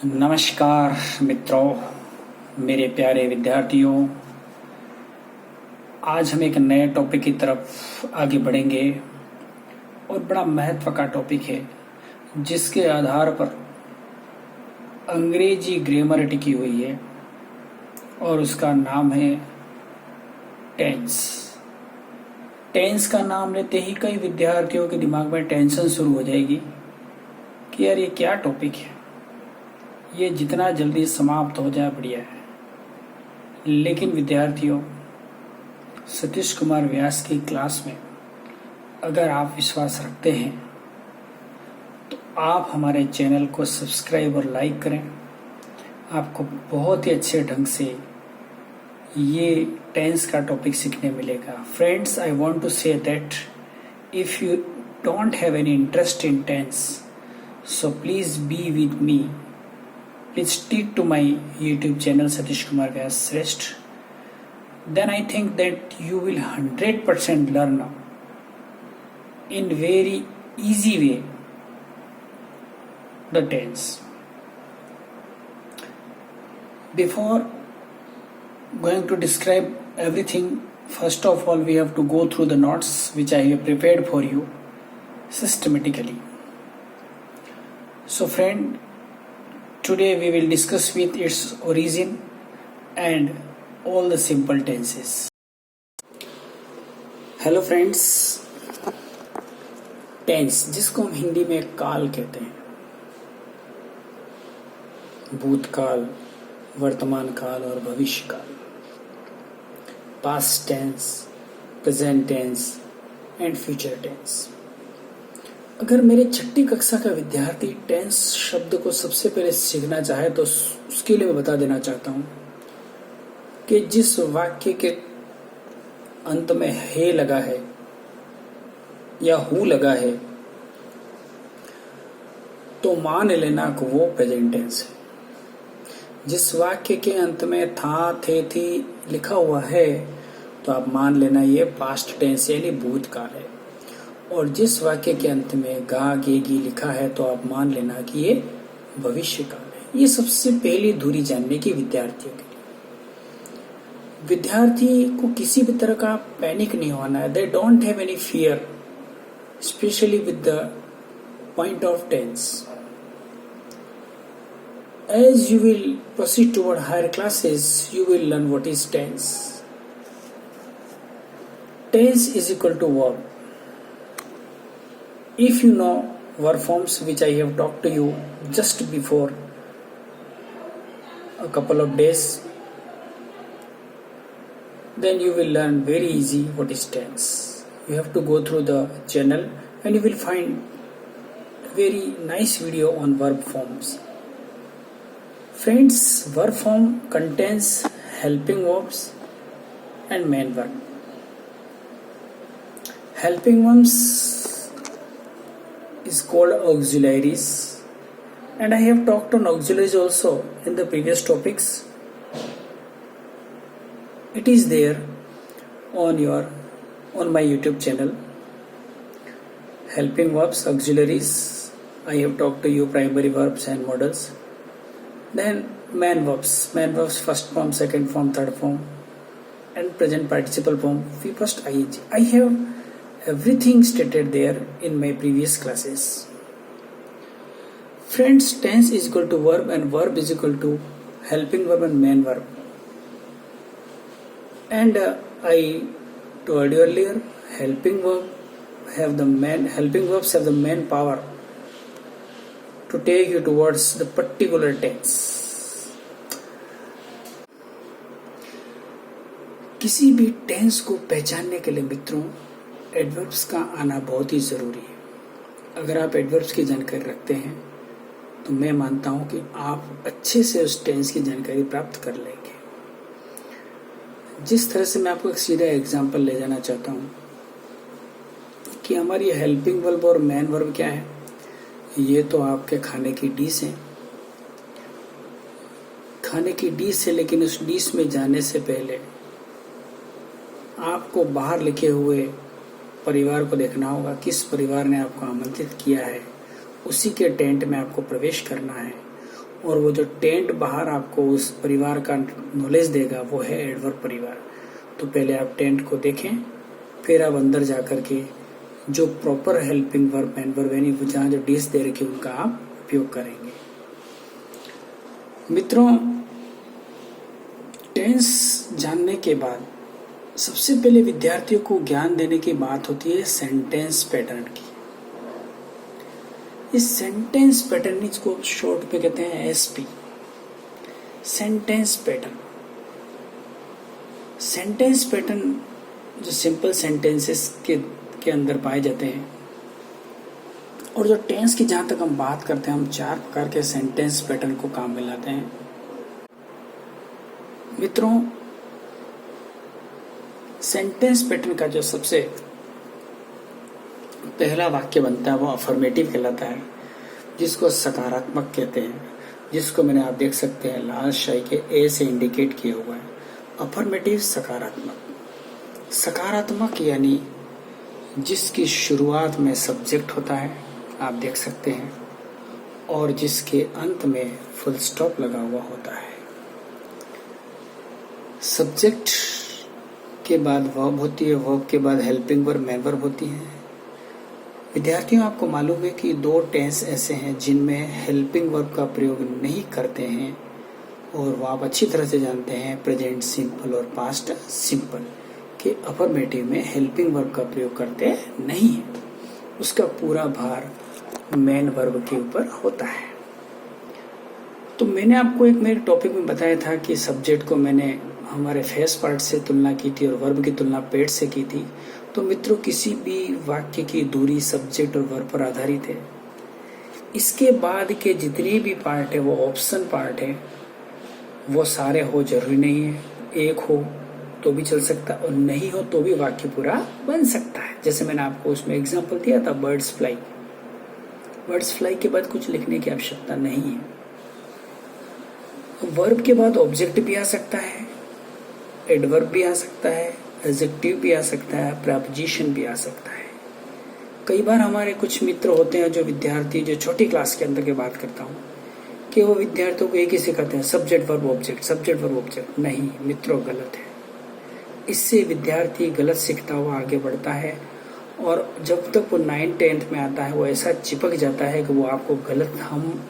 नमस्कार मित्रों, मेरे प्यारे विद्यार्थियों। आज हम एक नए टॉपिक की तरफ आगे बढ़ेंगे और बड़ा महत्व का टॉपिक है जिसके आधार पर अंग्रेजी ग्रामर टिकी हुई है और उसका नाम है टेंस। टेंस का नाम लेते ही कई विद्यार्थियों के दिमाग में टेंशन शुरू हो जाएगी कि यार ये क्या टॉपिक है, ये जितना जल्दी समाप्त हो जाए बढ़िया है। लेकिन विद्यार्थियों, सतीश कुमार व्यास की क्लास में अगर आप विश्वास रखते हैं तो आप हमारे चैनल को सब्सक्राइब और लाइक करें। आपको बहुत ही अच्छे ढंग से ये टेंस का टॉपिक सीखने मिलेगा। Friends, I want to say that if you don't have any interest in tense, so please be with me. Please stick to my YouTube channel Satish Kumar Vyas Shrestha. Then I think that you will 100% learn in very easy way the tense. Before going to describe everything, first of all we have to go through the notes which I have prepared for you systematically. So friend, today we will discuss with its origin and all the simple tenses. Hello friends, tense जिसको हम हिंदी में काल कहते हैं, भूतकाल, वर्तमान काल और भविष्य काल, past tense, present tense and future tense. अगर मेरे छठी कक्षा का विद्यार्थी टेंस शब्द को सबसे पहले सीखना चाहे तो उसके लिए मैं बता देना चाहता हूं कि जिस वाक्य के अंत में हे लगा है या हु लगा है तो मान लेना कि वो प्रेजेंट टेंस है। जिस वाक्य के अंत में था, थे, थी लिखा हुआ है तो आप मान लेना ये पास्ट टेंस यानी भूतकाल है। और जिस वाक्य के अंत में गा, गे, गी लिखा है तो आप मान लेना कि ये भविष्य काल है। ये सबसे पहली धुरी जानने की विद्यार्थियों के लिए। विद्यार्थी को किसी भी तरह का पैनिक नहीं होना है। They don't have any fear, specially with the point of tense. As you will proceed toward higher classes, you will learn what is tense. Tense is equal to verb. If you know verb forms which I have talked to you just before a couple of days, then you will learn very easy what is tense. You have to go through the channel and you will find very nice video on verb forms. Friends, verb form contains helping verbs and main verb. Helping verbs is called auxiliaries, and I have talked on auxiliaries also in the previous topics. It is there on my YouTube channel. Helping verbs, auxiliaries, I have talked to you primary verbs and modals. Then main verbs first form, second form, third form and present participle form, we first ing. I have everything stated there in my previous classes. Friends, tense is equal to verb and verb is equal to helping verb and main verb. And I told you earlier, helping verbs have the main power to take you towards the particular tense. किसी भी tense को पहचानने के लिए मित्रों adverbs का आना बहुत ही जरूरी है। अगर आप एडवर्ब्स की जानकारी रखते हैं तो मैं मानता हूं कि आप अच्छे से उस टेंस की जानकारी प्राप्त कर लेंगे। जिस तरह से मैं आपको एक सीधा एग्जांपल ले जाना चाहता हूं कि हमारी हेल्पिंग वर्ब और मेन वर्ब क्या है। ये तो आपके खाने की डिश है, खाने की डिश है, लेकिन उस डिश में जाने से पहले आपको बाहर लिखे हुए परिवार को देखना होगा। किस परिवार ने आपको आमंत्रित किया है, उसी के टेंट में आपको प्रवेश करना है और वो जो टेंट बाहर आपको उस परिवार का नॉलेज देगा वो है एडवर्ब परिवार। तो पहले आप टेंट को देखें, फिर आप अंदर जाकर के जो proper helping verb and verb यानी जहाँ जो डिश दे रखी उनका आप उपयोग करेंगे। मित्रों, टेंस जानने के बाद सबसे पहले विद्यार्थियों को ज्ञान देने की बात होती है सेंटेंस पैटर्न की। इस सेंटेंस पैटर्न को शॉर्ट में कहते हैं SP, sentence pattern. Sentence pattern जो सिंपल सेंटेंसेस के अंदर पाए जाते हैं, और जो टेंस की जहां तक हम बात करते हैं, हम 4 प्रकार के सेंटेंस पैटर्न को काम में लाते हैं। मित्रों, सेंटेंस पैटर्न का जो सबसे पहला वाक्य बनता है वो अफर्मेटिव कहलाता है, जिसको सकारात्मक कहते हैं, जिसको मैंने आप देख सकते हैं लाल शाही के ए से इंडिकेट किया हुआ है। अफर्मेटिव सकारात्मक। सकारात्मक यानी जिसकी शुरुआत में सब्जेक्ट होता है, आप देख सकते हैं, और जिसके अंत में फुल स्टॉप लगा हुआ होता है। सब्जेक्ट के बाद वर्ब होती है, वर्ब के बाद हेल्पिंग वर्ब मेन वर्ब होती है। विद्यार्थियों, आपको मालूम है कि 2 टेंस ऐसे हैं जिनमें हेल्पिंग वर्ब का प्रयोग नहीं करते हैं, और वो आप अच्छी तरह से जानते हैं, प्रेजेंट सिंपल और पास्ट सिंपल के अफर्मेटिव में हेल्पिंग वर्ब का प्रयोग करते नहीं है। उसका पूरा भार मेन वर्ब के ऊपर होता है। तो मैंने आपको एक मेरे टॉपिक में बताया था कि सब्जेक्ट को मैंने हमारे फेस पार्ट से तुलना की थी और वर्ब की तुलना पेट से की थी। तो मित्रों, किसी भी वाक्य की दूरी सब्जेक्ट और वर्ब पर आधारित है। इसके बाद के जितने भी पार्ट है वो ऑप्शन पार्ट है, वो सारे हो जरूरी नहीं है। एक हो तो भी चल सकता है और नहीं हो तो भी वाक्य पूरा बन सकता है। जैसे मैंने आपको उसमें एग्जांपल दिया था बर्ड्स फ्लाई। बर्ड्स फ्लाई के बाद कुछ लिखने की आवश्यकता नहीं है। वर्ब के बाद ऑब्जेक्ट भी आ सकता है, एडवर्ब भी आ सकता है, एडजेक्टिव भी आ सकता है, प्रीपोजिशन भी आ सकता है। कई बार हमारे कुछ मित्र होते हैं, जो विद्यार्थी, जो छोटी क्लास के अंदर की बात करता हूँ, कि वो विद्यार्थियों को एक ही सिखाते हैं subject verb object, subject verb object. नहीं मित्रों, गलत है। इससे विद्यार्थी गलत सीखता हुआ आगे बढ़ता है, और जब तक वो 9th 10th में आता है वो ऐसा चिपक जाता है कि वो आपको गलत, हम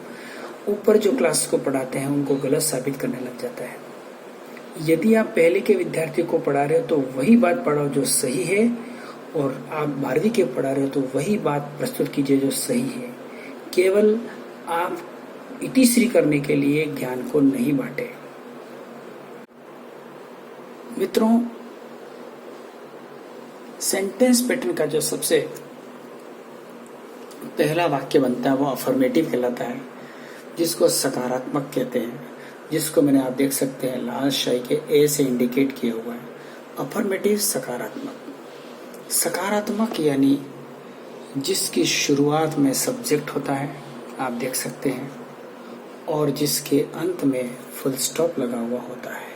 ऊपर जो क्लास को पढ़ाते हैं उनको गलत साबित करने लग जाता है। यदि आप पहले के विद्यार्थी को पढ़ा रहे हो तो वही बात पढ़ाओ जो सही है, और आप 12वीं के पढ़ा रहे हो तो वही बात प्रस्तुत कीजिए जो सही है। केवल आप इतिश्री करने के लिए ज्ञान को नहीं बांटे। मित्रों, सेंटेंस पैटर्न का जो सबसे पहला वाक्य बनता है वो अफर्मेटिव कहलाता है, जिसको सकारात्मक कहते हैं, जिसको मैंने आप देख सकते हैं लाल शाही के ए से इंडिकेट किया हुआ है। अफर्मेटिव सकारात्मक। सकारात्मक यानी जिसकी शुरुआत में सब्जेक्ट होता है, आप देख सकते हैं, और जिसके अंत में फुल स्टॉप लगा हुआ होता है।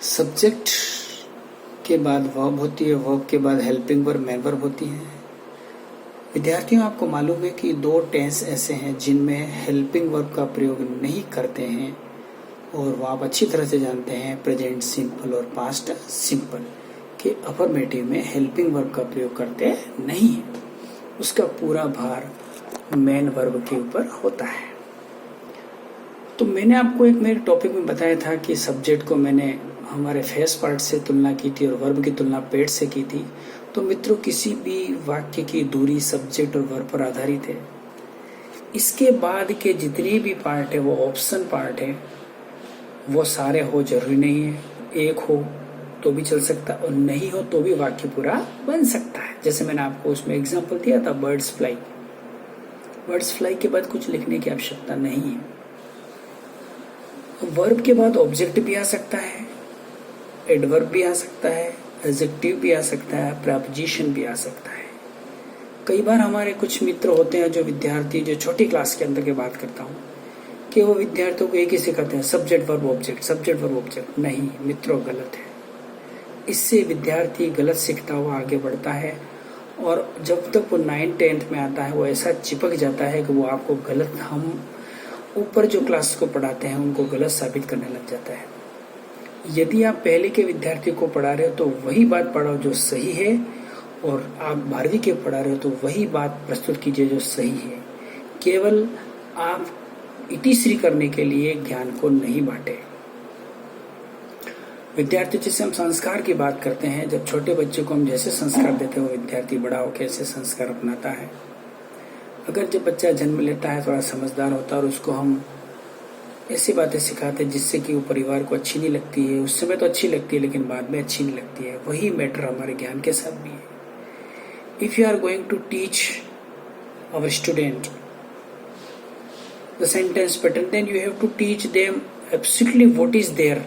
सब्जेक्ट के बाद वर्ब होती है, वर्ब के बाद हेल्पिंग वर्ब मेन वर्ब होती है। विद्यार्थियों, आपको मालूम है कि 2 टेंस ऐसे हैं जिनमें हेल्पिंग वर्ब का प्रयोग नहीं करते हैं, और वो आप अच्छी तरह से जानते हैं, प्रेजेंट सिंपल और पास्ट सिंपल के अफर्मेटिव में हेल्पिंग वर्ब का प्रयोग करते नहीं है। उसका पूरा भार मेन वर्ब के ऊपर होता है। तो मैंने आपको एक मेरे टॉपिक में बताया था कि सब्जेक्ट को मैंने हमारे फेस पार्ट से तुलना की थी और वर्ब की तुलना पेट से की थी। तो मित्रों, किसी भी वाक्य की दूरी सब्जेक्ट और वर्ब पर आधारित है। इसके बाद के जितने भी पार्ट है वो ऑप्शन पार्ट है, वो सारे हो जरूरी नहीं है। एक हो तो भी चल सकता है और नहीं हो तो भी वाक्य पूरा बन सकता है। जैसे मैंने आपको उसमें एग्जांपल दिया था बर्ड्स फ्लाई। बर्ड्स फ्लाई के बाद कुछ लिखने की आवश्यकता नहीं है। वर्ब के बाद ऑब्जेक्ट भी आ सकता है, एडवर्ब भी आ सकता है, एडजेक्टिव भी आ सकता है, प्रीपोजिशन भी आ सकता है। कई बार हमारे कुछ मित्र होते हैं, जो विद्यार्थी, जो छोटी क्लास के अंदर की बात करता हूँ, कि वो विद्यार्थियों को एक ही सिखाते हैं subject verb object, subject verb object. नहीं मित्रों, गलत है। इससे विद्यार्थी गलत सीखता हुआ आगे बढ़ता है, और जब तक वो 9th 10th में आता है वो ऐसा चिपक जाता है कि वो आपको गलत, हम ऊपर जो क्लास को पढ़ाते हैं उनको गलत साबित करने लग जाता है। यदि आप पहले के विद्यार्थी को पढ़ा रहे हो तो वही बात पढ़ाओ जो सही है, और आप 12वीं के पढ़ा रहे हो तो वही बात प्रस्तुत कीजिए जो सही है। केवल आप इतिश्री करने के लिए ज्ञान को नहीं बांटे। विद्यार्थी जैसे हम संस्कार की बात करते हैं, जब छोटे बच्चे को हम जैसे संस्कार देते हैं वो विद्यार्थी बड़ा होकर ऐसे संस्कार अपनाता है। अगर जब बच्चा जन्म लेता है थोड़ा समझदार होता है और उसको हम ऐसी बातें सिखाते हैं जिससे कि वो परिवार को अच्छी नहीं लगती है, उस समय तो अच्छी लगती है लेकिन बाद में अच्छी नहीं लगती है, वही मैटर हमारे ज्ञान के साथ भी है। If you are going to teach our student the sentence pattern, then you have to teach them absolutely what is there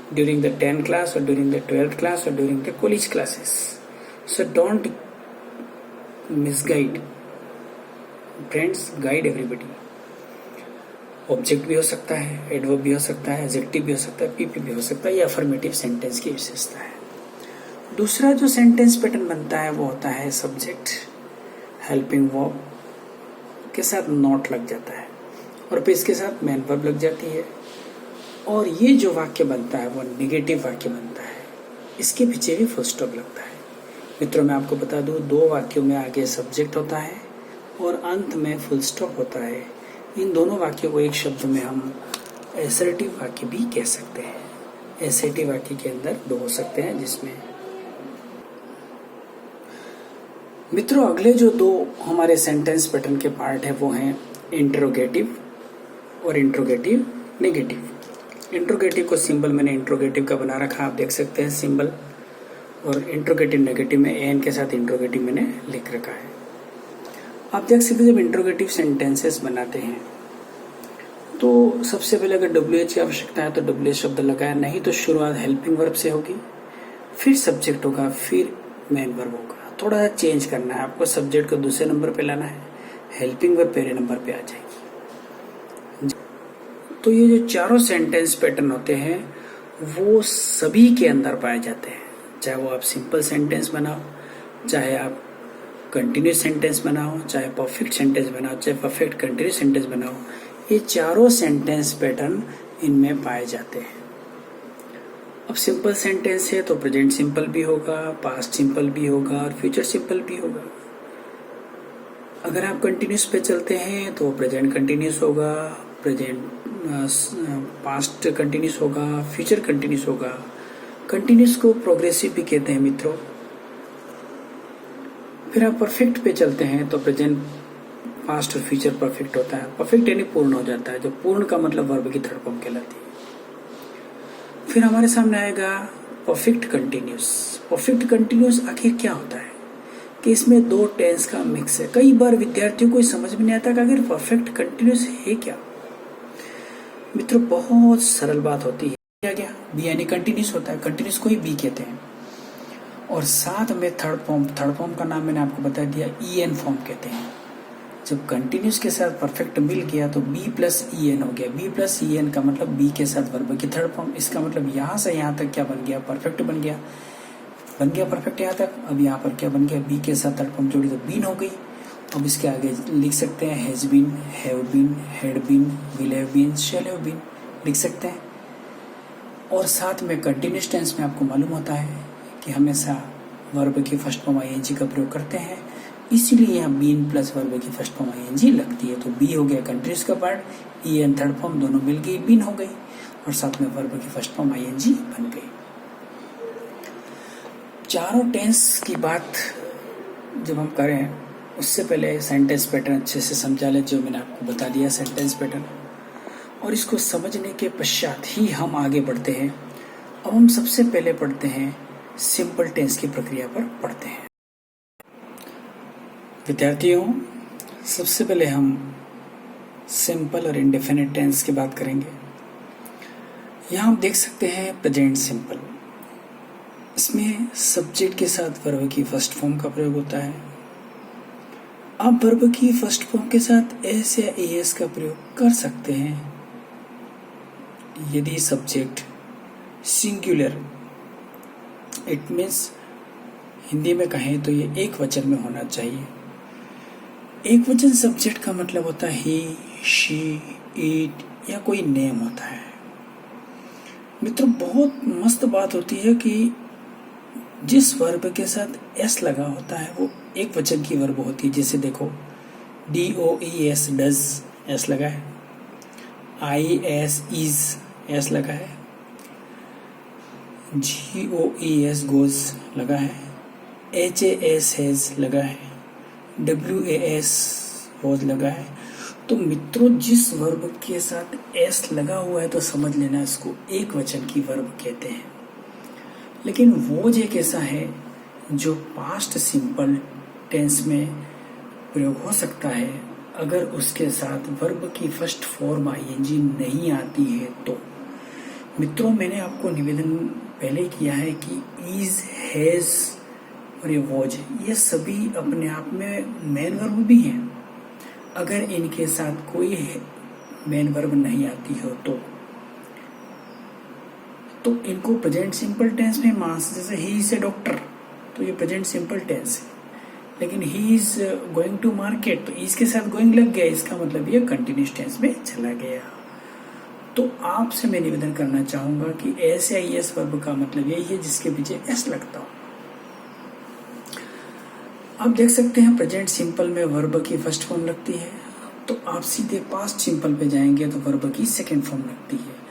during the 10th class or during the 12th class or during the college classes. So don't misguide. Friends, guide everybody. Object भी हो सकता है, adverb भी हो सकता है, adjective भी हो सकता है, पीपी भी हो सकता है। ये अफर्मेटिव सेंटेंस की विशेषता है। दूसरा जो सेंटेंस पैटर्न बनता है वो होता है सब्जेक्ट हेल्पिंग वर्ब के साथ नॉट लग जाता है और फिर इसके साथ मेन वर्ब लग जाती है, और ये जो वाक्य बनता है वो नेगेटिव वाक्य बनता है। इसके पीछे भी फुल स्टॉप लगता है। मित्रों, मैं आपको बता दूं, 2 वाक्यों में आगे सब्जेक्ट होता है और अंत में फुल स्टॉप होता है। इन दोनों वाक्यों को एक शब्द में हम एसर्टिव वाक्य भी कह सकते हैं। एसर्टिव वाक्य के अंदर 2 हो सकते हैं, जिसमें मित्रों अगले जो 2 हमारे सेंटेंस पैटर्न के पार्ट है वो हैं इंट्रोगेटिव और इंट्रोगेटिव नेगेटिव। इंट्रोगेटिव को सिंबल मैंने इंट्रोगेटिव का बना रखा, आप देख सकते हैं सिंबल, और इंट्रोगेटिव नेगेटिव में एन के साथ इंट्रोगेटिव मैंने लिख रखा है। आप देख सकते हैं जब इंट्रोगेटिव सेंटेंसेस बनाते हैं तो सबसे पहले अगर WH की आवश्यकता है तो WH शब्द लगाया, नहीं तो शुरुआत हेल्पिंग वर्ब से होगी, फिर सब्जेक्ट होगा, फिर मेन वर्ब होगा। थोड़ा सा चेंज करना है आपको, सब्जेक्ट को दूसरे नंबर पे लाना है, हेल्पिंग वर्ब पहले नंबर पे आ जाएगी। तो ये जो चारों सेंटेंस पैटर्न होते हैं वो सभी के अंदर पाए जाते हैं, चाहे वो आप सिंपल सेंटेंस बनाओ, चाहे आप कंटिन्यूस सेंटेंस बनाओ, चाहे परफेक्ट सेंटेंस बनाओ, चाहे परफेक्ट कंटिन्यूस सेंटेंस बनाओ, ये चारों सेंटेंस पैटर्न इनमें पाए जाते हैं। अब सिंपल सेंटेंस है तो प्रेजेंट सिंपल भी होगा, पास्ट सिंपल भी होगा और फ्यूचर सिंपल भी होगा। अगर आप कंटिन्यूस पे चलते हैं तो प्रेजेंट कंटिन्यूस होगा, प्रेजेंट पास्ट कंटिन्यूस होगा, फ्यूचर कंटिन्यूस होगा। कंटिन्यूस को प्रोग्रेसिव भी कहते हैं मित्रों। फिर आप परफेक्ट पे चलते हैं तो प्रेजेंट, पास्ट और फ्यूचर परफेक्ट होता है। परफेक्ट यानी पूर्ण हो जाता है, जो पूर्ण का मतलब वर्ब की थर्ड फॉर्म कहलाती है। फिर हमारे सामने आएगा परफेक्ट कंटिन्यूस। परफेक्ट कंटिन्यूस आखिर क्या होता है कि इसमें 2 टेंस का मिक्स है। कई बार विद्यार्थियों को समझ में नहीं आता कि आखिर परफेक्ट कंटिन्यूस है क्या। मित्रों बहुत सरल बात होती है। क्या बी यानी कंटिन्यूस होता है, कंटिन्यूस को ही बी कहते हैं, और साथ में थर्ड फॉर्म का नाम मैंने आपको बता दिया, EN फॉर्म कहते हैं। जब कंटिन्यूस के साथ परफेक्ट मिल गया तो B प्लस EN हो गया। B प्लस EN का मतलब B के साथ वर्ब की थर्ड फॉर्म। इसका मतलब यहाँ से यहाँ तक क्या बन गया, परफेक्ट बन गया परफेक्ट यहाँ तक। अब यहाँ पर क्या बन गया, B के साथ थर्ड फॉर्म जोड़ी तो बीन हो गई। अब इसके आगे लिख सकते हैं has been, have been, had been, will have been, shall have been लिख सकते हैं। और साथ में कंटिन्यूस टेंस में आपको मालूम होता है कि हमेशा वर्ब की फर्स्ट फॉर्म ING का प्रयोग करते हैं, इसीलिए यहाँ बीन प्लस वर्ब की फर्स्ट फॉर्म ING लगती है। तो बी हो गया कंटिन्यूस का पार्ट, EN थर्ड फॉर्म, दोनों मिल गई बीन हो गई, और साथ में वर्ब की फर्स्ट फॉर्म ING बन गई। चारों टेंस की बात जब हम करें उससे पहले सेंटेंस पैटर्न अच्छे से समझा लें, जो मैंने आपको बता दिया सेंटेंस पैटर्न, और इसको समझने के पश्चात ही हम आगे बढ़ते हैं। अब हम सबसे पहले पढ़ते हैं सिंपल टेंस की प्रक्रिया पर पढ़ते हैं। विद्यार्थियों, सबसे पहले हम सिंपल और इंडेफिनिट टेंस की बात करेंगे। यहाँ आप देख सकते हैं प्रेजेंट सिंपल, इसमें सब्जेक्ट के साथ वर्ब की फर्स्ट फॉर्म का प्रयोग होता है। आप वर्ब की फर्स्ट फॉर्म के साथ एस या एस का प्रयोग कर सकते हैं यदि subject singular, it means Hindi में कहें तो ये एक वचन में होना चाहिए। एक वचन सब्जेक्ट का मतलब होता है ही, शी, इट या कोई नेम होता है। मित्रों, बहुत मस्त बात होती है कि जिस वर्ब के साथ एस लगा होता है वो एक वचन की वर्ब होती है। जैसे देखो, DOES डज, एस लगा है। IS इज, एस लगा है। GOES गोज लगा है। HAS हैज लगा है। WAS वॉज लगा है। तो मित्रों, जिस वर्ब के साथ एस लगा हुआ है तो समझ लेना इसको एक वचन की वर्ब कहते हैं। लेकिन वॉज एक ऐसा है जो पास्ट सिंपल टेंस में प्रयोग हो सकता है अगर उसके साथ वर्ब की फर्स्ट फॉर्म ING नहीं आती है तो। मित्रों, मैंने आपको निवेदन पहले किया है कि इज, हैज और ये वॉज, ये सभी अपने आप में मेन वर्ब भी हैं। अगर इनके साथ कोई मेन वर्ब नहीं आती हो तो इनको प्रेजेंट सिंपल टेंस में मास, जैसे ही इज ए डॉक्टर, तो ये प्रेजेंट सिंपल टेंस है। लेकिन he is going to market, तो इसके साथ गोइंग लग गया, इसका मतलब ये कंटिन्यूस टेंस में चला गया। तो आपसे मैं निवेदन करना चाहूंगा कि एस या एस वर्ब का मतलब यही है जिसके पीछे एस लगता हो। आप देख सकते हैं प्रेजेंट सिंपल में वर्ब की फर्स्ट फॉर्म लगती है, तो आप सीधे पास्ट सिंपल पे जाएंगे तो वर्ब की सेकंड फॉर्म लगती है।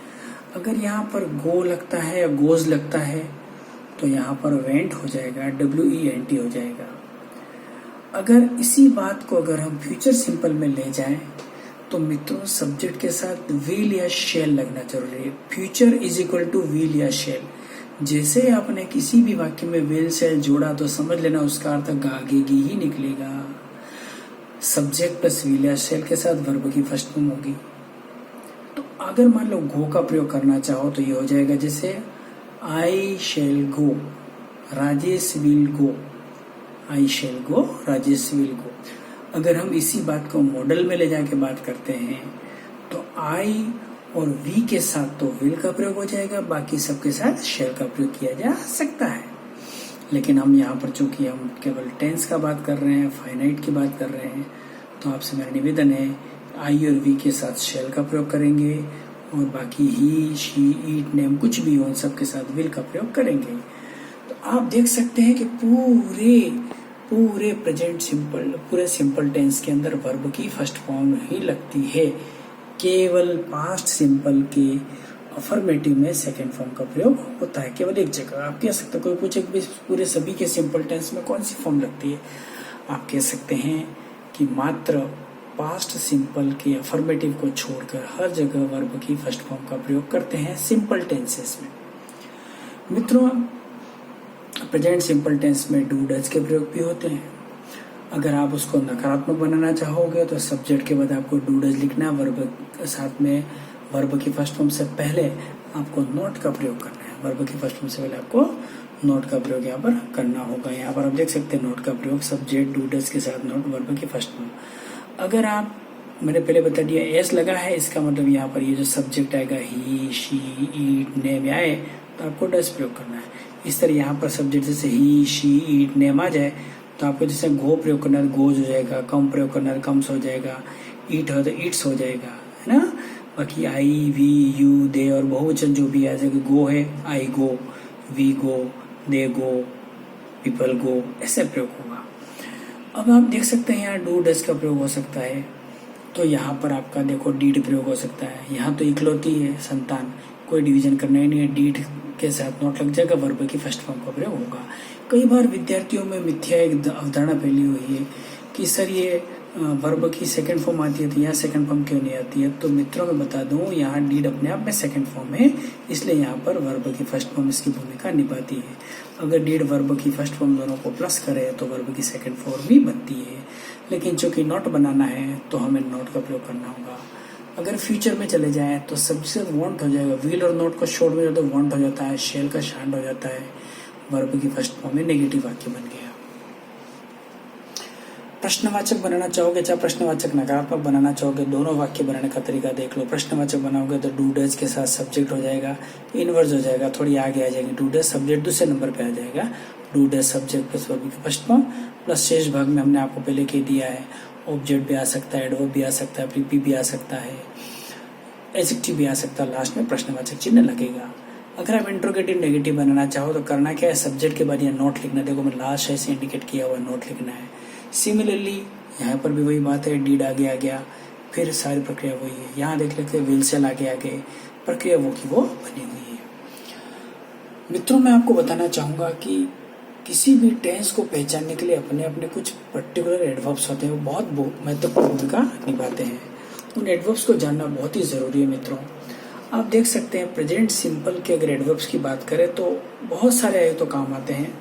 अगर यहाँ पर गो लगता है या गोज लगता है तो यहाँ पर वेंट हो जाएगा, WENT हो जाएगा। अगर इसी बात को अगर हम फ्यूचर सिंपल में ले जाएं तो मित्रों, सब्जेक्ट के साथ विल या शेल लगना जरूरी है। Future is equal to will या शेल। जैसे आपने किसी भी वाक्य में विल शेल जोड़ा तो समझ लेना उसका अर्थ गागेगी ही निकलेगा। सब्जेक्ट प्लस विल या शेल के साथ वर्ब की फर्स्ट फॉर्म होगी। तो अगर मान लो गो का प्रयोग करना चाहो तो ये हो जाएगा जैसे I shall go, Rajesh will go. I shall go, Rajesh will go. अगर हम इसी बात को मॉडल में ले जाके बात करते हैं तो आई और वी के साथ तो विल का प्रयोग हो जाएगा, बाकी सबके साथ शेल का प्रयोग किया जा सकता है। लेकिन हम यहाँ पर चूंकि हम केवल टेंस का बात कर रहे हैं, फाइनाइट की बात कर रहे हैं, तो आपसे मेरा निवेदन है आई और वी के साथ शेल का प्रयोग करेंगे और बाकी ही, शी, ईट, नेम कुछ भी हो उन सब के साथ विल का प्रयोग करेंगे। तो आप देख सकते हैं कि पूरे प्रेजेंट सिंपल, पूरे सिंपल टेंस के अंदर वर्ब की फर्स्ट फॉर्म ही लगती है। केवल पास्ट सिंपल के अफर्मेटिव में सेकंड फॉर्म का प्रयोग होता है, केवल एक जगह। आप कह सकते, कोई पूछे कि पूरे सभी के सिंपल टेंस में कौन सी फॉर्म लगती है, आप कह सकते हैं कि मात्र पास्ट सिंपल के अफर्मेटिव को छोड़कर हर जगह वर्ब की फर्स्ट फॉर्म का प्रयोग करते हैं सिंपल टेंसेस में। मित्रों, प्रेजेंट सिंपल टेंस में डू डज के प्रयोग भी होते हैं। अगर आप उसको नकारात्मक बनाना चाहोगे तो सब्जेक्ट के बाद आपको डू डज लिखना, वर्ब साथ में वर्ब की फर्स्ट फॉर्म से पहले आपको नॉट का प्रयोग करना है। वर्ब की फर्स्ट फॉर्म से पहले आपको नॉट का प्रयोग यहाँ पर करना होगा। यहाँ पर आप देख सकते हैं नॉट का प्रयोग, सब्जेक्ट डू डज के साथ नॉट, वर्ब की फर्स्ट फॉर्म। अगर आप, मैंने पहले बता दिया एस लगा है, इसका मतलब यहाँ पर ये जो सब्जेक्ट आएगा ही, शी, ईट, नेम आए तो आपको डज प्रयोग करना है। इस तरह यहाँ पर सब्जेक्ट जैसे ही, शी, ईट, नेम आ जाए तो आपको जैसे गो प्रयोग करना है गोज हो जाएगा, कम प्रयोग करना है कम्स हो जाएगा, ईट हो तो ईट्स हो जाएगा, है ना। बाकी आई, वी, यू, दे और बहुवचन जो भी आ जाएगा, गो है आई गो, we go, they go, people go, ऐसे प्रयोग होगा। अब आप देख सकते हैं यहाँ डू डज का प्रयोग हो सकता है, तो यहाँ पर आपका देखो डीड प्रयोग हो सकता है। यहाँ तो इकलौती है संतान, कोई डिवीजन करना ही नहीं है, डीड के साथ नोट लग जाएगा, वर्ब की फर्स्ट फॉर्म का प्रयोग होगा। कई बार विद्यार्थियों में मिथ्या एक अवधारणा फैली हुई है कि सर ये वर्ब की सेकंड फॉर्म आती है तो यहाँ सेकंड फॉर्म क्यों नहीं आती है। तो मित्रों मैं बता दूं, यहाँ डीड अपने आप में सेकंड फॉर्म है, इसलिए यहाँ पर वर्ब की फर्स्ट फॉर्म इसकी भूमिका निभाती है। अगर डीड वर्ब की फर्स्ट फॉर्म दोनों को प्लस करे तो वर्ब की सेकंड फॉर्म भी बनती है। लेकिन चूंकि नॉट बनाना है तो हमें नॉट का प्रयोग करना होगा। अगर फ्यूचर में चले जाएं तो सबसे वॉन्ट हो जाएगा, व्हील और नॉट को शॉर्ट में तो वॉन्ट हो जाता है, शेल का शांड हो जाता है, वर्ब की फर्स्ट फॉर्म में नेगेटिव वाक्य बन गया। प्रश्नवाचक बनाना चाहोगे, चाहे प्रश्नवाचक नकारात्मक बनाना चाहोगे, दोनों वाक्य बनाने का तरीका देख लो। प्रश्नवाचक बनाओगे तो डू डज के साथ सब्जेक्ट हो जाएगा, इनवर्स हो जाएगा, थोड़ी आगे आ जाएगी, डू डज सब्जेक्ट दूसरे नंबर पे आ जाएगा, do does subject plus verb की फर्स्ट फॉर्म प्लस शेष भाग में हमने आपको पहले कह दिया है ऑब्जेक्ट भी आ सकता है, एडवर्ब भी आ सकता है, प्रीपी भी आ सकता है, एडजेक्टिव भी आ सकता है, लास्ट में प्रश्नवाचक चिन्ह लगेगा। अगर आप इंट्रोगेटिव नेगेटिव बनाना चाहो तो करना क्या है, सब्जेक्ट के बाद यह नोट लिखना। देखो मैं लास्ट ऐसे इंडिकेट किया हुआ नोट लिखना है। सिमिलरली यहाँ पर भी वही बात है, डीड आगे आ गया, फिर सारी प्रक्रिया वही है। यहाँ देख लेते हैं विल सेल आगे आगे, प्रक्रिया वो की वो बनी हुई है। मित्रों मैं आपको बताना चाहूँगा कि किसी भी टेंस को पहचानने के लिए अपने अपने कुछ पर्टिकुलर एडवर्ब्स होते हैं, वो बहुत महत्वपूर्ण भूमिका निभाते हैं। उन एडवर्ब्स को जानना बहुत ही ज़रूरी है मित्रों। आप देख सकते हैं प्रेजेंट सिंपल के अगर एडवर्ब्स की बात करें तो बहुत सारे आए तो काम आते हैं,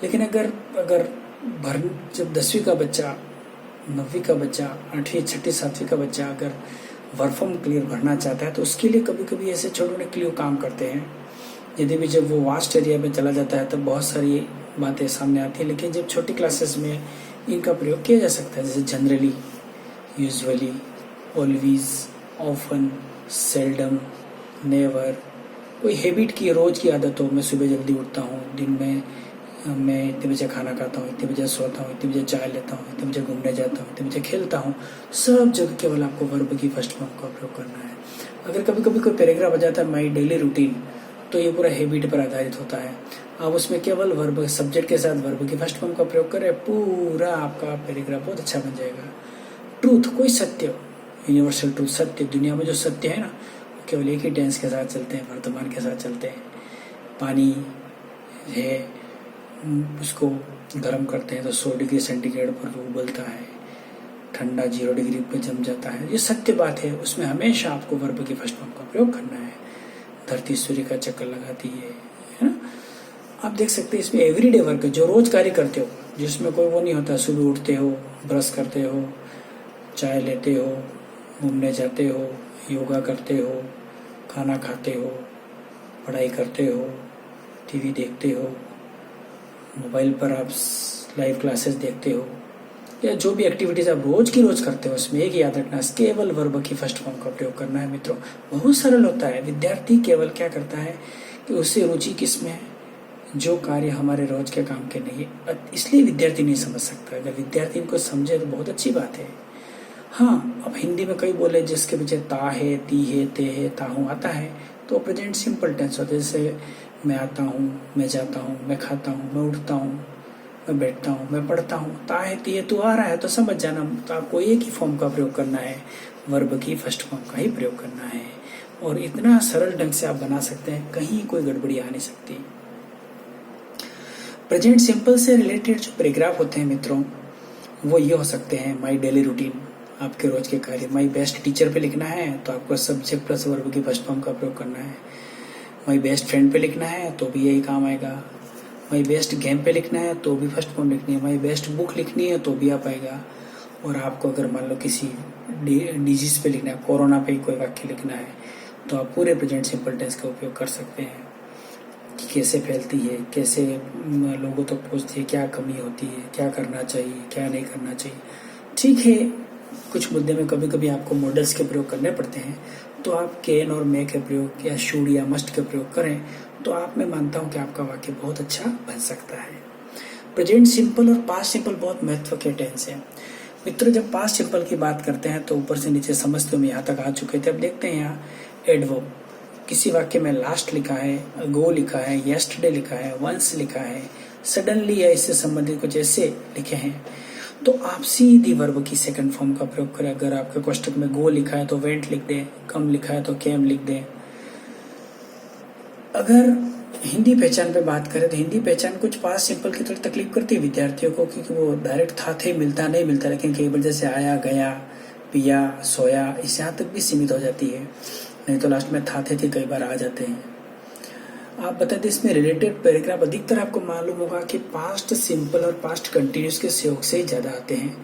लेकिन अगर जब 10वीं का बच्चा, 9वीं का बच्चा, 8वीं 6वीं 7वीं का बच्चा अगर वर्क फॉर्म क्लियर भरना चाहता है तो उसके लिए कभी कभी ऐसे छोटे छोटे क्लियर काम करते हैं। यदि भी जब वो वास्ट एरिया में चला जाता है तब बहुत सारी बातें सामने आती हैं, लेकिन जब छोटी क्लासेस में इनका प्रयोग किया जा सकता है, जैसे generally, usually, always, often, seldom, never. कोई हैबिट की, रोज की आदत हो, मैं सुबह जल्दी उठता हूँ, दिन में मैं इतने बजे खाना खाता हूँ, इतने बजे सोता हूँ, इतने बजे चाय लेता हूँ, इतने बजे घूमने जाता हूँ, इतने बजे खेलता हूँ, सब जगह केवल आपको वर्ब की फर्स्ट फॉर्म का प्रयोग करना है। अगर कभी कभी कोई पैराग्राफ आ जाता है माई डेली रूटीन, तो ये पूरा हैबिट पर आधारित होता है। आप उसमें केवल वर्ब, सब्जेक्ट के साथ वर्ब की फर्स्ट फॉर्म का प्रयोग करें, पूरा आपका पैराग्राफ बहुत अच्छा बन जाएगा। ट्रूथ, कोई सत्य, यूनिवर्सल ट्रूथ, सत्य, दुनिया में जो सत्य है ना, वो केवल एक ही टेंस के साथ चलते हैं, वर्तमान के साथ चलते हैं। पानी है, उसको गर्म करते हैं तो 100 डिग्री सेंटीग्रेड पर वो उबलता है, ठंडा 0 डिग्री पर जम जाता है। ये सत्य बात है, उसमें हमेशा आपको वर्ब की फर्स्ट फॉर्म का प्रयोग करना है। धरती सूर्य का चक्कर लगाती है ना। आप देख सकते हैं इसमें एवरीडे वर्क, जो रोज कार्य करते हो, जिसमें कोई वो नहीं होता, सुबह उठते हो, ब्रश करते हो, चाय लेते हो, घूमने जाते हो, योगा करते हो, खाना खाते हो, पढ़ाई करते हो, टीवी देखते हो, मोबाइल पर आप लाइव क्लासेस देखते हो, या जो भी एक्टिविटीज आप रोज की रोज करते हो, उसमें एक याद रखना, केवल वर्ब की फर्स्ट फॉर्म का प्रयोग करना है मित्रों। बहुत सरल होता है। विद्यार्थी केवल क्या करता है कि उससे रुचि किस में है, जो कार्य हमारे रोज के काम के नहीं है, इसलिए विद्यार्थी नहीं समझ सकता। अगर विद्यार्थी इनको समझे तो बहुत अच्छी बात है। हाँ, अब हिंदी में कई बोले जिसके पीछे ता है, ती है, ते है, ताहू आता है, तो प्रेजेंट सिंपल टेंस होता है। जैसे मैं आता हूँ, मैं जाता हूँ, मैं खाता हूँ, मैं उठता हूँ, मैं बैठता हूँ, मैं पढ़ता हूँ। ता है, ती है, तू आ रहा है तो समझ जाना। तो आपको एक ही फॉर्म का प्रयोग करना है, वर्ब की फर्स्ट फॉर्म का ही प्रयोग करना है, और इतना सरल ढंग से आप बना सकते हैं, कहीं कोई गड़बड़ी आ नहीं सकती। प्रेजेंट सिंपल से रिलेटेड जो पैराग्राफ होते हैं मित्रों, वो ये हो सकते हैं, माई डेली रूटीन, आपके रोज के कार्य। माई बेस्ट टीचर पे लिखना है तो आपको सब्जेक्ट प्लस वर्ब की फर्स्ट फॉर्म का प्रयोग करना है। माई बेस्ट फ्रेंड पे लिखना है तो भी यही काम आएगा। माई बेस्ट गेम पे लिखना है तो भी फर्स्ट फॉर्म लिखनी है। माई बेस्ट बुक लिखनी है तो भी आ पाएगा। और आपको अगर मान लो किसी डिजीज पे लिखना है, कोरोना पे कोई वाक्य लिखना है, तो आप पूरे प्रेजेंट सिंपल टेंस का उपयोग कर सकते हैं कि कैसे फैलती है, कैसे लोगों तक पहुंचती है, क्या कमी होती है, क्या करना चाहिए, क्या नहीं करना चाहिए। ठीक है, कुछ मुद्दे में कभी कभी आपको मॉडल्स के प्रयोग करने पड़ते हैं, तो आप कैन और मे के प्रयोग या शुड या मस्ट के प्रयोग करें तो आप, मैं मानता हूं कि आपका वाक्य बहुत अच्छा बन सकता है। प्रेजेंट सिंपल और पास्ट सिंपल बहुत महत्व के टेंस है मित्रों। जब पास्ट सिंपल की बात करते हैं तो ऊपर से नीचे समझते हुए यहाँ तक आ चुके थे। अब देखते हैं यहाँ एडवर्ब, किसी वाक्य में लास्ट लिखा है, गो लिखा है, येस्टरडे लिखा है, वंस लिखा है, सडनली या इससे संबंधित कुछ ऐसे लिखे हैं, तो आप सीधी वर्ब की सेकंड फॉर्म का प्रयोग करें। अगर आपके कोष्टक में गो लिखा है तो वेंट लिख दें, कम लिखा है तो केम लिख दें। अगर हिंदी पहचान पे बात करें तो हिंदी पहचान कुछ पास्ट सिंपल की थोड़ी तकलीफ करती है विद्यार्थियों को, क्योंकि वो डायरेक्ट था थे मिलता नहीं मिलता, लेकिन कई बार जैसे आया, गया, पिया, सोया, इस यहाँ तक भी सीमित हो जाती है। नहीं तो लास्ट में था थे कई बार आ जाते हैं। आप बता दें, इसमें रिलेटेड पैराग्राफ अधिकतर आपको मालूम होगा कि पास्ट सिंपल और पास्ट कंटिन्यूस के सहयोग से ही ज़्यादा आते हैं।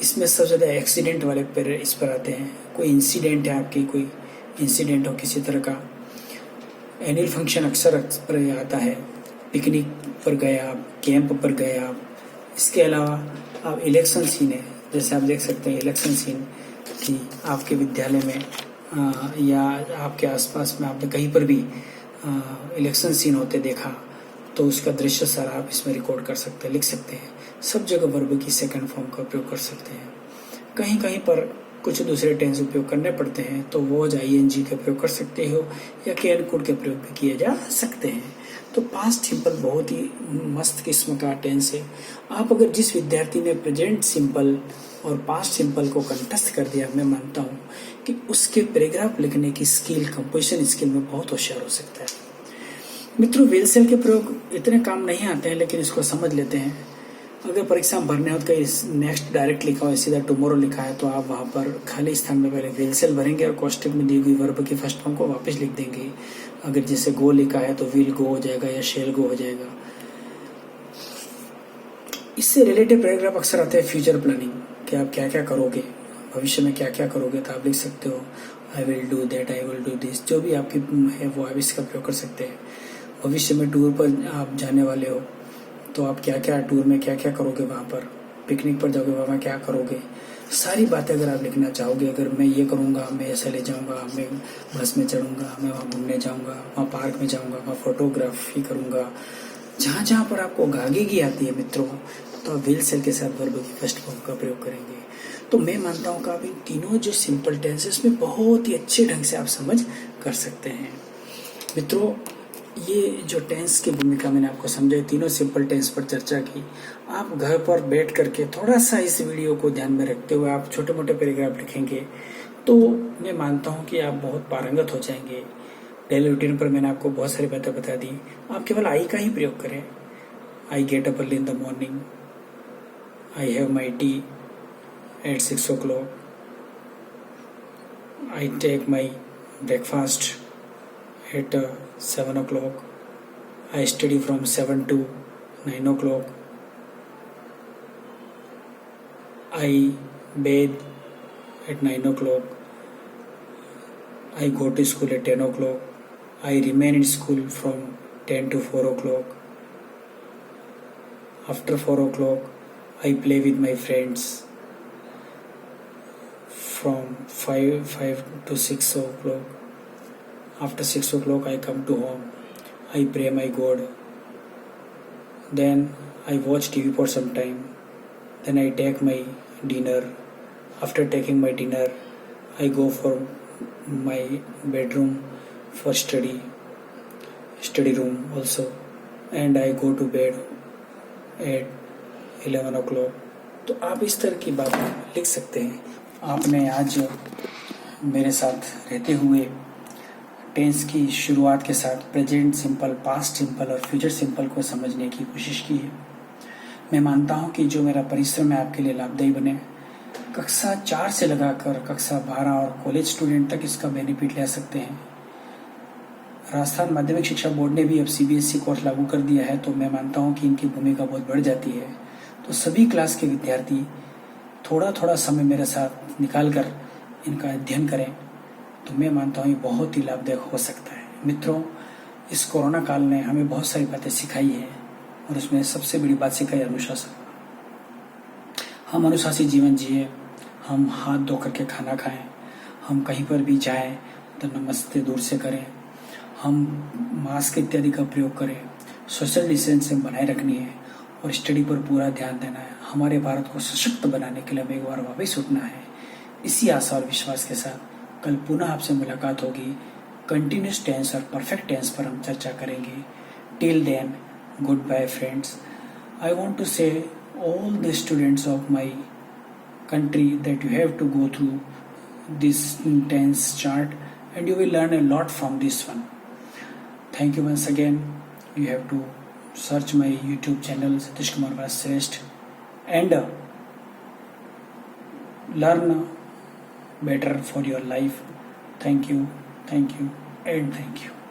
इसमें सबसे ज़्यादा एक्सीडेंट वाले इस पर आते हैं। कोई इंसिडेंट है आपकी, कोई इंसिडेंट हो किसी तरह का। एनुअल फंक्शन अक्सर पर आता है, पिकनिक पर गए आप, कैंप पर गए आप। इसके अलावा आप इलेक्शन सीन है, जैसे आप देख सकते हैं इलेक्शन सीन कि आपके विद्यालय में या आपके आसपास में आपने कहीं पर भी इलेक्शन सीन होते देखा, तो उसका दृश्य सारा आप इसमें रिकॉर्ड कर सकते हैं, लिख सकते हैं। सब जगह वर्ब की सेकंड फॉर्म का प्रयोग कर सकते हैं। कहीं कहीं पर कुछ दूसरे टेंस उपयोग करने पड़ते हैं, तो वॉज ING का प्रयोग कर सकते हो या कैन कुड के प्रयोग भी किए जा सकते हैं। तो पास्ट सिंपल बहुत ही मस्त किस्म का टेंस है। आप अगर जिस विद्यार्थी ने प्रेजेंट सिंपल और पास्ट सिंपल को कंठस्थ कर दिया, मैं मानता हूँ कि उसके पैराग्राफ लिखने की स्किल, कंपोजिशन स्किल में बहुत होशियार हो सकता है। मित्रों, विल सेल के प्रयोग इतने काम नहीं आते हैं, लेकिन इसको समझ लेते हैं। अगर परीक्षा में भरने हो तो कहीं नेक्स्ट डायरेक्ट लिखा हो, सीधा टुमारो लिखा है, तो आप वहाँ पर खाली स्थान में पहले विल सेल भरेंगे और कोष्टक में दी हुई वर्ब की फर्स्ट फॉर्म को वापस लिख देंगे। अगर जैसे गो लिखा है तो विल गो हो जाएगा या शेल गो हो जाएगा। इससे रिलेटेड पैराग्राफ अक्सर आते हैं फ्यूचर प्लानिंग, कि आप क्या क्या करोगे, भविष्य में क्या क्या करोगे, तो आप लिख सकते हो I will do that, I will do this. जो भी आपकी है वो आप इसका प्रयोग कर सकते हैं। भविष्य में टूर पर आप जाने वाले हो, तो आप क्या क्या टूर में क्या क्या करोगे, वहाँ पर पिकनिक पर जाओगे, वहाँ क्या करोगे, सारी बातें अगर आप लिखना चाहोगे। अगर मैं ये करूँगा, मैं ऐसे ले जाऊँगा, मैं बस में चढ़ूँगा, मैं वहाँ घूमने जाऊँगा, वहाँ पार्क में जाऊँगा, वहाँ फोटोग्राफी करूँगा, जहाँ जहाँ पर आपको गागेगी आती है मित्रों, तो आप विल सेल के साथ वर्ब की फर्स्ट फॉर्म का प्रयोग करेंगे। तो मैं मानता हूँ कि आप इन तीनों जो सिंपल टेंसेस में बहुत ही अच्छे ढंग से आप समझ कर सकते हैं। मित्रों, ये जो टेंस की भूमिका मैंने आपको समझाई, तीनों सिंपल टेंस पर चर्चा की। आप घर पर बैठ करके थोड़ा सा इस वीडियो को ध्यान में रखते हुए आप छोटे मोटे पैराग्राफ लिखेंगे, तो मैं मानता हूँ कि आप बहुत पारंगत हो जाएंगे। डेली रूटीन पर मैंने आपको बहुत सारी बातें बता दी। आप केवल आई का ही प्रयोग करें। I get up early in the morning, I have my tea at 6 o'clock, I take my breakfast at 7 o'clock, I study from 7 to 9 o'clock, I bathe at 9 o'clock, I go to school at 10 o'clock, I remain in school from 10 to 4 o'clock, after 4 o'clock I play with my friends from 5 to 6 o'clock. After 6 o'clock I come to home, I pray my God, then I watch TV for some time, then I take my dinner. After taking my dinner I go for my bedroom for study room also, and I go to bed at 11 o'clock. तो आप इस तरह की बातें लिख सकते हैं। आपने आज मेरे साथ रहते हुए टेंस की शुरुआत के साथ प्रेजेंट सिंपल, पास्ट सिंपल और फ्यूचर सिंपल को समझने की कोशिश की है। मैं मानता हूं कि जो मेरा परिश्रम है आपके लिए लाभदायी बने। कक्षा 4 से लगाकर कक्षा 12 और कॉलेज स्टूडेंट तक इसका बेनिफिट ले सकते हैं। राजस्थान माध्यमिक शिक्षा बोर्ड ने भी अब CBSE कोर्स लागू कर दिया है, तो मैं मानता हूं कि इनकी भूमिका बहुत बढ़ जाती है। तो सभी क्लास के विद्यार्थी थोड़ा थोड़ा समय मेरे साथ निकाल कर इनका अध्ययन करें, तो मैं मानता हूँ ये बहुत ही लाभदायक हो सकता है। मित्रों, इस कोरोना काल ने हमें बहुत सारी बातें सिखाई है, और उसमें सबसे बड़ी बात सिखाई अनुशासन। हम अनुशासित जीवन जिए, हम हाथ धो करके खाना खाएं, हम कहीं पर भी जाएं तो नमस्ते दूर से करें, हम मास्क इत्यादि का प्रयोग करें, सोशल डिस्टेंसिंग बनाए रखनी है और स्टडी पर पूरा ध्यान देना है। हमारे भारत को सशक्त बनाने के लिए हमें एक बार वापस उठना है। इसी आशा और विश्वास के साथ कल पुनः आपसे मुलाकात होगी। कंटिन्यूस टेंस और परफेक्ट टेंस पर हम चर्चा करेंगे। Till then, goodbye friends. I want to say all the students of my country that you have to go through this tense chart, and you will learn a lot from this one. Thank you once again. You have to search my YouTube channel Satish Kumar Vashreshth and learn better for your life. Thank you, and thank you.